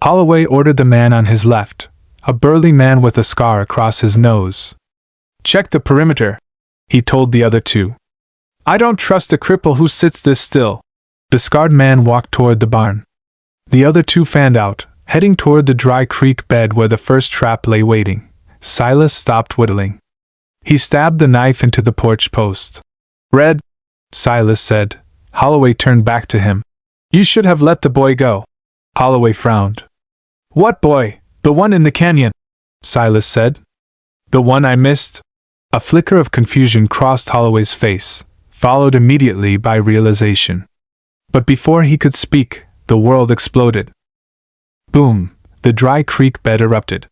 Holloway ordered the man on his left, a burly man with a scar across his nose. Check the perimeter, he told the other two. I don't trust a cripple who sits this still. The scarred man walked toward the barn. The other two fanned out, heading toward the dry creek bed where the first trap lay waiting. Silas stopped whittling. He stabbed the knife into the porch post. Red, Silas said. Holloway turned back to him. You should have let the boy go. Holloway frowned. What boy? The one in the canyon, Silas said. The one I missed? A flicker of confusion crossed Holloway's face, followed immediately by realization. But before he could speak, the world exploded. Boom! The dry creek bed erupted.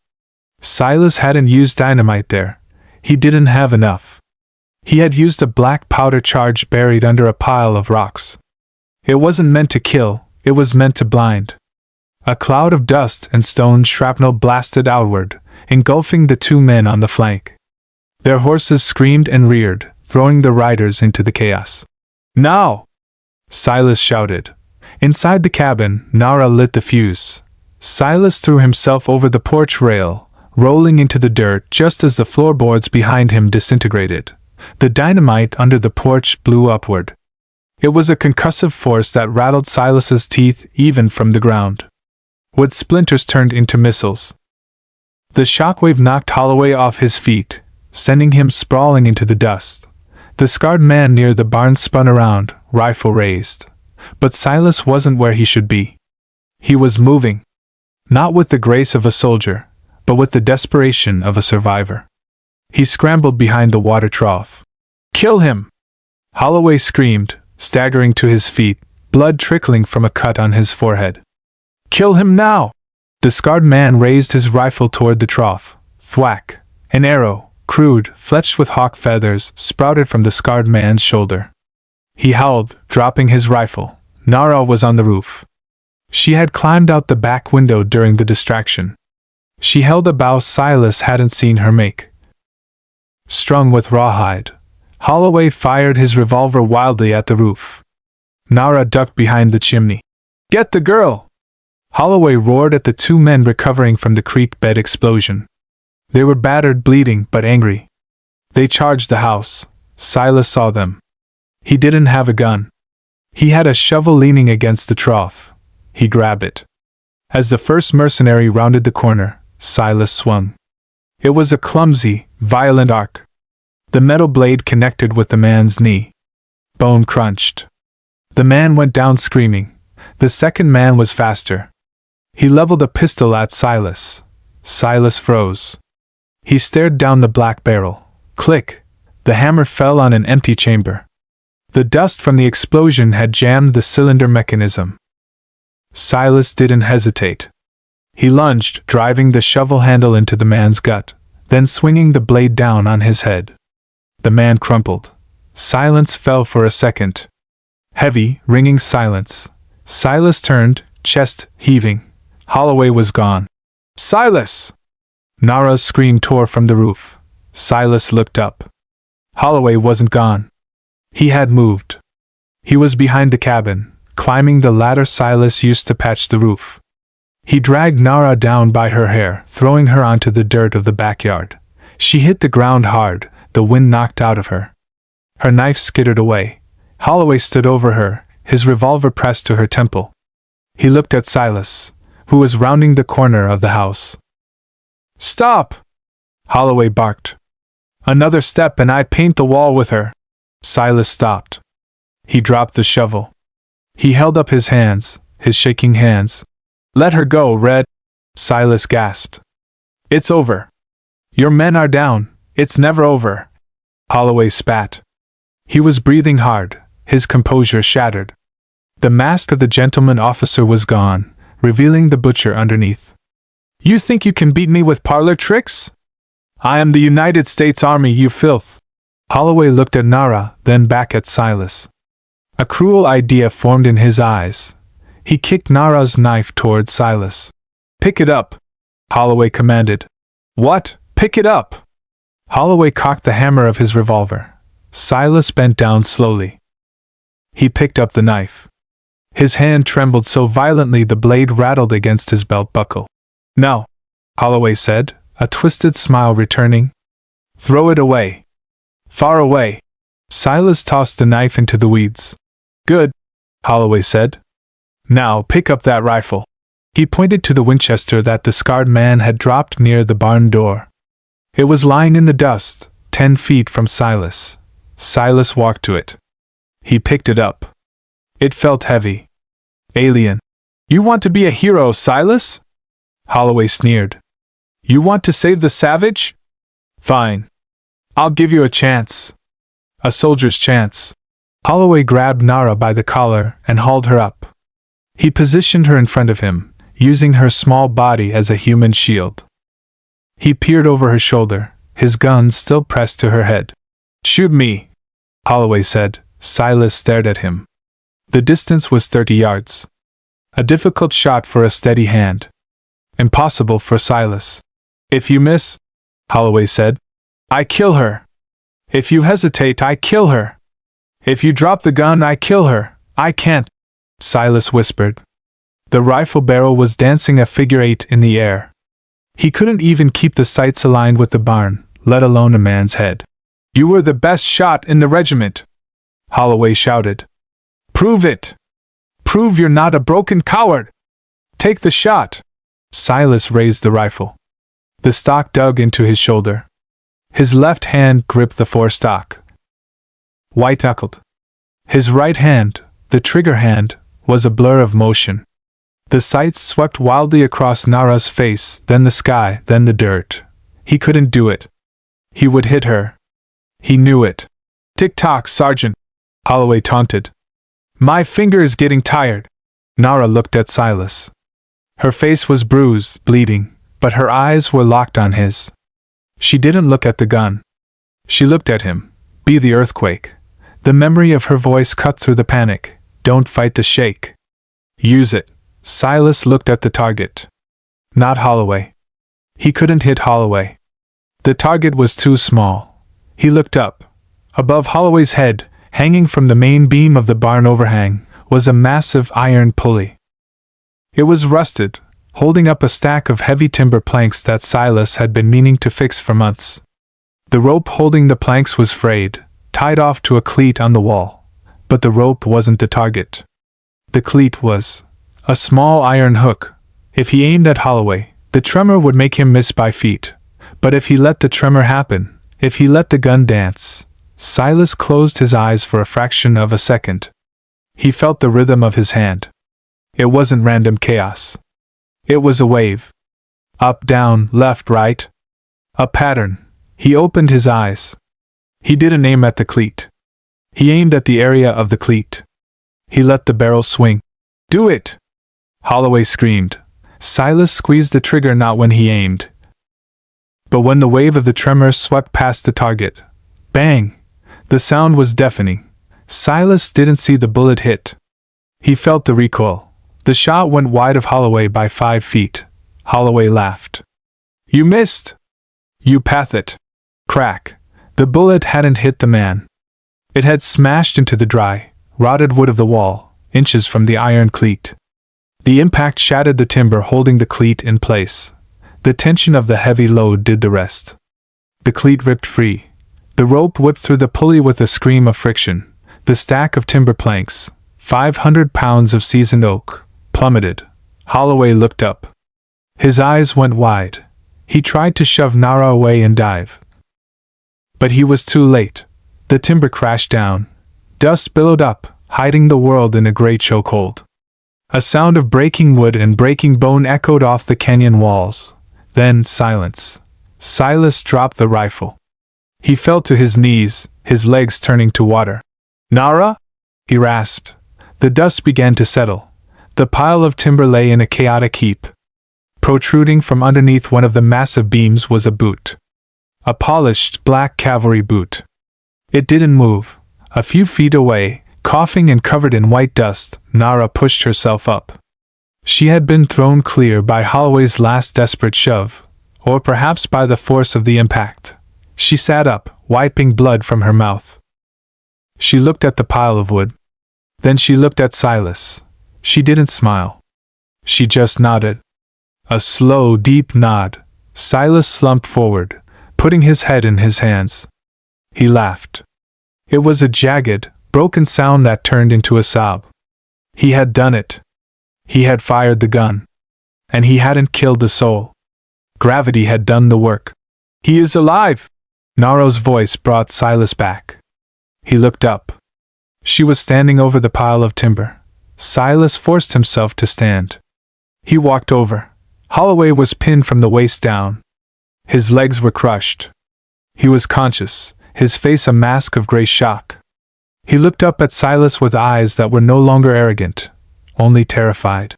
Silas hadn't used dynamite there. He didn't have enough. He had used a black powder charge buried under a pile of rocks. It wasn't meant to kill, it was meant to blind. A cloud of dust and stone shrapnel blasted outward, engulfing the two men on the flank. Their horses screamed and reared, throwing the riders into the chaos. Now! Silas shouted. Inside the cabin, Nara lit the fuse. Silas threw himself over the porch rail, rolling into the dirt just as the floorboards behind him disintegrated. The dynamite under the porch blew upward. It was a concussive force that rattled Silas's teeth even from the ground. Wood splinters turned into missiles. The shockwave knocked Holloway off his feet, sending him sprawling into the dust. The scarred man near the barn spun around, rifle raised. But Silas wasn't where he should be. He was moving. Not with the grace of a soldier, but with the desperation of a survivor. He scrambled behind the water trough. Kill him! Holloway screamed, staggering to his feet, blood trickling from a cut on his forehead. Kill him now! The scarred man raised his rifle toward the trough. Thwack! An arrow, crude, fletched with hawk feathers, sprouted from the scarred man's shoulder. He howled, dropping his rifle. Nara was on the roof. She had climbed out the back window during the distraction. She held a bow Silas hadn't seen her make. Strung with rawhide, Holloway fired his revolver wildly at the roof. Nara ducked behind the chimney. Get the girl! Holloway roared at the two men recovering from the creek bed explosion. They were battered, bleeding, but angry. They charged the house. Silas saw them. He didn't have a gun. He had a shovel leaning against the trough. He grabbed it. As the first mercenary rounded the corner, Silas swung. It was a clumsy, violent arc. The metal blade connected with the man's knee. Bone crunched. The man went down screaming. The second man was faster. He leveled a pistol at Silas. Silas froze. He stared down the black barrel. Click! The hammer fell on an empty chamber. The dust from the explosion had jammed the cylinder mechanism. Silas didn't hesitate. He lunged, driving the shovel handle into the man's gut, then swinging the blade down on his head. The man crumpled. Silence fell for a second. Heavy, ringing silence. Silas turned, chest heaving. Holloway was gone. Silas! Nara's scream tore from the roof. Silas looked up. Holloway wasn't gone. He had moved. He was behind the cabin, climbing the ladder Silas used to patch the roof. He dragged Nara down by her hair, throwing her onto the dirt of the backyard. She hit the ground hard, the wind knocked out of her. Her knife skittered away. Holloway stood over her, his revolver pressed to her temple. He looked at Silas, who was rounding the corner of the house. Stop! Holloway barked. Another step and I'd paint the wall with her. Silas stopped. He dropped the shovel. He held up his hands, his shaking hands. Let her go, Red. Silas gasped. It's over. Your men are down. It's never over. Holloway spat. He was breathing hard, his composure shattered. The mask of the gentleman officer was gone, revealing the butcher underneath. You think you can beat me with parlor tricks? I am the United States Army, you filth. Holloway looked at Nara, then back at Silas. A cruel idea formed in his eyes. He kicked Nara's knife towards Silas. "Pick it up," Holloway commanded. "What? Pick it up!" Holloway cocked the hammer of his revolver. Silas bent down slowly. He picked up the knife. His hand trembled so violently the blade rattled against his belt buckle. "No," Holloway said, a twisted smile returning. "Throw it away. Far away." Silas tossed the knife into the weeds. "Good," Holloway said. "Now pick up that rifle." He pointed to the Winchester that the scarred man had dropped near the barn door. It was lying in the dust, 10 feet from Silas. Silas walked to it. He picked it up. It felt heavy. "Alien. You want to be a hero, Silas?" Holloway sneered. "You want to save the savage? Fine. I'll give you a chance. A soldier's chance." Holloway grabbed Nara by the collar and hauled her up. He positioned her in front of him, using her small body as a human shield. He peered over her shoulder, his gun still pressed to her head. "Shoot me," Holloway said. Silas stared at him. The distance was 30 yards. A difficult shot for a steady hand. Impossible for Silas. "If you miss," Holloway said, "I kill her. If you hesitate, I kill her. If you drop the gun, I kill her." "I can't," Silas whispered. The rifle barrel was dancing a figure 8 in the air. He couldn't even keep the sights aligned with the barn, let alone a man's head. "You were the best shot in the regiment," Holloway shouted. "Prove it. Prove you're not a broken coward. Take the shot." Silas raised the rifle. The stock dug into his shoulder. His left hand gripped the forestock. White-knuckled. His right hand, the trigger hand, was a blur of motion. The sights swept wildly across Nara's face, then the sky, then the dirt. He couldn't do it. He would hit her. He knew it. "Tick-tock, Sergeant," Holloway taunted. "My finger is getting tired." Nara looked at Silas. Her face was bruised, bleeding, but her eyes were locked on his. She didn't look at the gun. She looked at him. Be the earthquake. The memory of her voice cut through the panic. "Don't fight the shake. Use it." Silas looked at the target. Not Holloway. He couldn't hit Holloway. The target was too small. He looked up. Above Holloway's head, hanging from the main beam of the barn overhang, was a massive iron pulley. It was rusted, holding up a stack of heavy timber planks that Silas had been meaning to fix for months. The rope holding the planks was frayed, tied off to a cleat on the wall, but the rope wasn't the target. The cleat was a small iron hook. If he aimed at Holloway, the tremor would make him miss by feet. But if he let the tremor happen, if he let the gun dance, Silas closed his eyes for a fraction of a second. He felt the rhythm of his hand. It wasn't random chaos. It was a wave. Up, down, left, right. A pattern. He opened his eyes. He didn't aim at the cleat. He aimed at the area of the cleat. He let the barrel swing. "Do it!" Holloway screamed. Silas squeezed the trigger not when he aimed, but when the wave of the tremor swept past the target. Bang! The sound was deafening. Silas didn't see the bullet hit. He felt the recoil. The shot went wide of Holloway by 5 feet. Holloway laughed. "You missed! You pathet!" Crack! The bullet hadn't hit the man. It had smashed into the dry, rotted wood of the wall, inches from the iron cleat. The impact shattered the timber holding the cleat in place. The tension of the heavy load did the rest. The cleat ripped free. The rope whipped through the pulley with a scream of friction. The stack of timber planks, 500 pounds of seasoned oak, plummeted. Holloway looked up. His eyes went wide. He tried to shove Nara away and dive. But he was too late. The timber crashed down. Dust billowed up, hiding the world in a gray chokehold. A sound of breaking wood and breaking bone echoed off the canyon walls. Then silence. Silas dropped the rifle. He fell to his knees, his legs turning to water. "Nara?" he rasped. The dust began to settle. The pile of timber lay in a chaotic heap. Protruding from underneath one of the massive beams was a boot. A polished black cavalry boot. It didn't move. A few feet away, coughing and covered in white dust, Nara pushed herself up. She had been thrown clear by Holloway's last desperate shove, or perhaps by the force of the impact. She sat up, wiping blood from her mouth. She looked at the pile of wood. Then she looked at Silas. She didn't smile. She just nodded. A slow, deep nod. Silas slumped forward, putting his head in his hands. He laughed. It was a jagged, broken sound that turned into a sob. He had done it. He had fired the gun. And he hadn't killed the soul. Gravity had done the work. He is alive! Nara's voice brought Silas back. He looked up. She was standing over the pile of timber. Silas forced himself to stand. He walked over. Holloway was pinned from the waist down. His legs were crushed. He was conscious, his face a mask of gray shock. He looked up at Silas with eyes that were no longer arrogant, only terrified.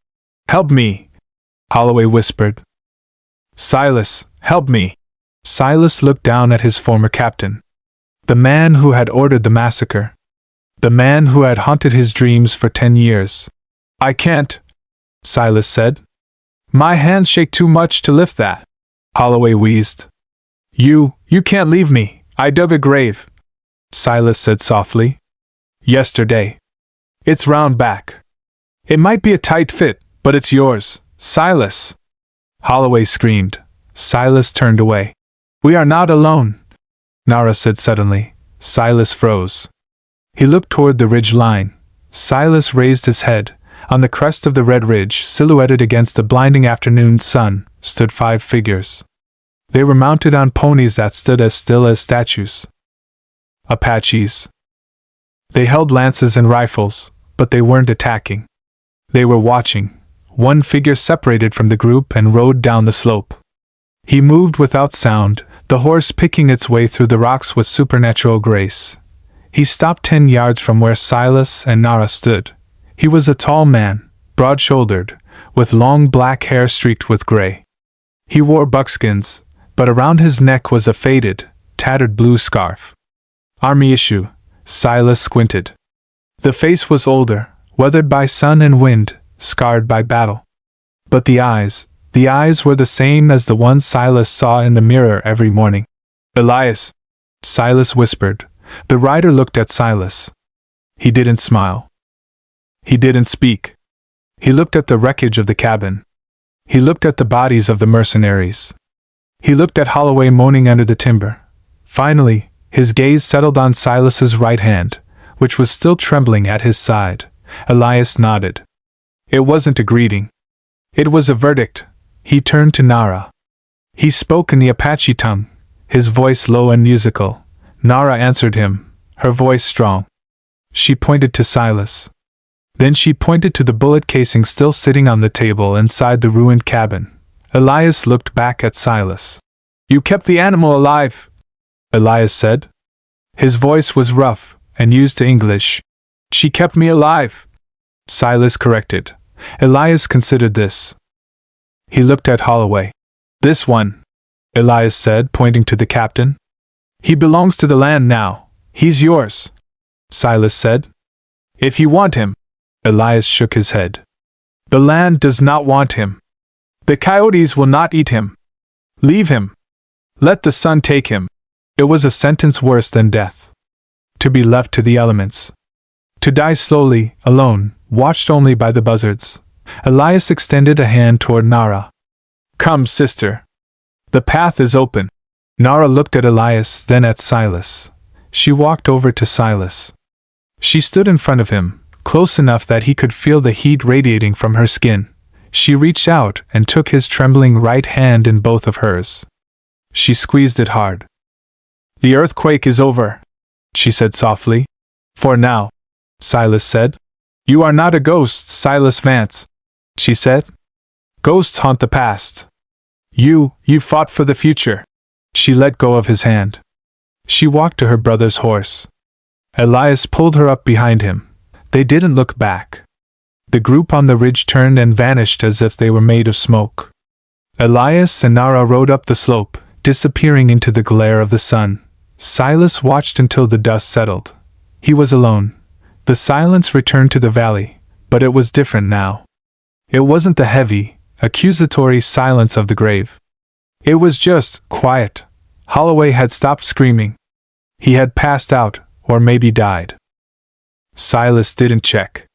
"Help me!" Holloway whispered. "Silas, help me!" Silas looked down at his former captain. The man who had ordered the massacre. The man who had haunted his dreams for 10 years. "I can't," Silas said. "My hands shake too much to lift that." Holloway wheezed. You can't leave me. I dug a grave," Silas said softly. "Yesterday. It's round back. It might be a tight fit, but it's yours, Silas." Holloway screamed. Silas turned away. "We are not alone," Nara said suddenly. Silas froze. He looked toward the ridge line. Silas raised his head. On the crest of the red ridge, silhouetted against the blinding afternoon sun, stood 5 figures. They were mounted on ponies that stood as still as statues. Apaches. They held lances and rifles, but they weren't attacking. They were watching. One figure separated from the group and rode down the slope. He moved without sound, the horse picking its way through the rocks with supernatural grace. He stopped 10 yards from where Silas and Nara stood. He was a tall man, broad-shouldered, with long black hair streaked with gray. He wore buckskins, but around his neck was a faded, tattered blue scarf. Army issue, Silas squinted. The face was older, weathered by sun and wind, scarred by battle. But the eyes were the same as the ones Silas saw in the mirror every morning. "Elias," Silas whispered. The rider looked at Silas. He didn't smile. He didn't speak. He looked at the wreckage of the cabin. He looked at the bodies of the mercenaries. He looked at Holloway moaning under the timber. Finally, his gaze settled on Silas's right hand, which was still trembling at his side. Elias nodded. It wasn't a greeting. It was a verdict. He turned to Nara. He spoke in the Apache tongue, his voice low and musical. Nara answered him, her voice strong. She pointed to Silas. Then she pointed to the bullet casing still sitting on the table inside the ruined cabin. Elias looked back at Silas. "You kept the animal alive," Elias said. His voice was rough and used to English. "She kept me alive," Silas corrected. Elias considered this. He looked at Holloway. "This one," Elias said, pointing to the captain. "He belongs to the land now. He's yours," Silas said. "If you want him," Elias shook his head. "The land does not want him. The coyotes will not eat him. Leave him. Let the sun take him." It was a sentence worse than death. To be left to the elements. To die slowly, alone, watched only by the buzzards. Elias extended a hand toward Nara. "Come, sister. The path is open." Nara looked at Elias, then at Silas. She walked over to Silas. She stood in front of him, close enough that he could feel the heat radiating from her skin. She reached out and took his trembling right hand in both of hers. She squeezed it hard. "The earthquake is over," she said softly. "For now," Silas said. "You are not a ghost, Silas Vance," she said. "Ghosts haunt the past. You fought for the future." She let go of his hand. She walked to her brother's horse. Elias pulled her up behind him. They didn't look back. The group on the ridge turned and vanished as if they were made of smoke. Elias and Nara rode up the slope, disappearing into the glare of the sun. Silas watched until the dust settled. He was alone. The silence returned to the valley, but it was different now. It wasn't the heavy, accusatory silence of the grave. It was just quiet. Holloway had stopped screaming. He had passed out, or maybe died. Silas didn't check.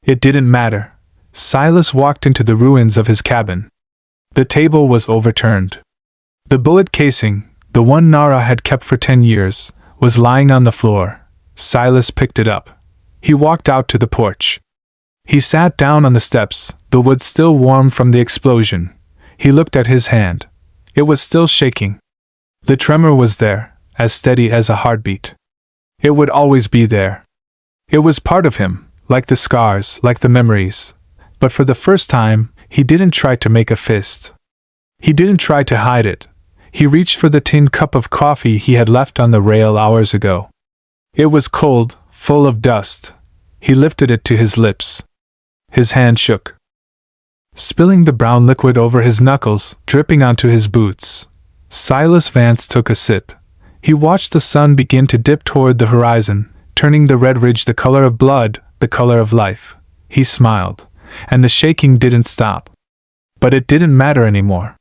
It didn't matter. Silas walked into the ruins of his cabin. The table was overturned. The bullet casing, the one Nara had kept for 10 years, was lying on the floor. Silas picked it up. He walked out to the porch. He sat down on the steps, the wood still warm from the explosion. He looked at his hand. It was still shaking. The tremor was there, as steady as a heartbeat. It would always be there. It was part of him, like the scars, like the memories. But for the first time, he didn't try to make a fist. He didn't try to hide it. He reached for the tin cup of coffee he had left on the rail hours ago. It was cold, full of dust. He lifted it to his lips. His hand shook, spilling the brown liquid over his knuckles, dripping onto his boots. Silas Vance took a sip. He watched the sun begin to dip toward the horizon, turning the red ridge the color of blood, the color of life. He smiled, and the shaking didn't stop. But it didn't matter anymore.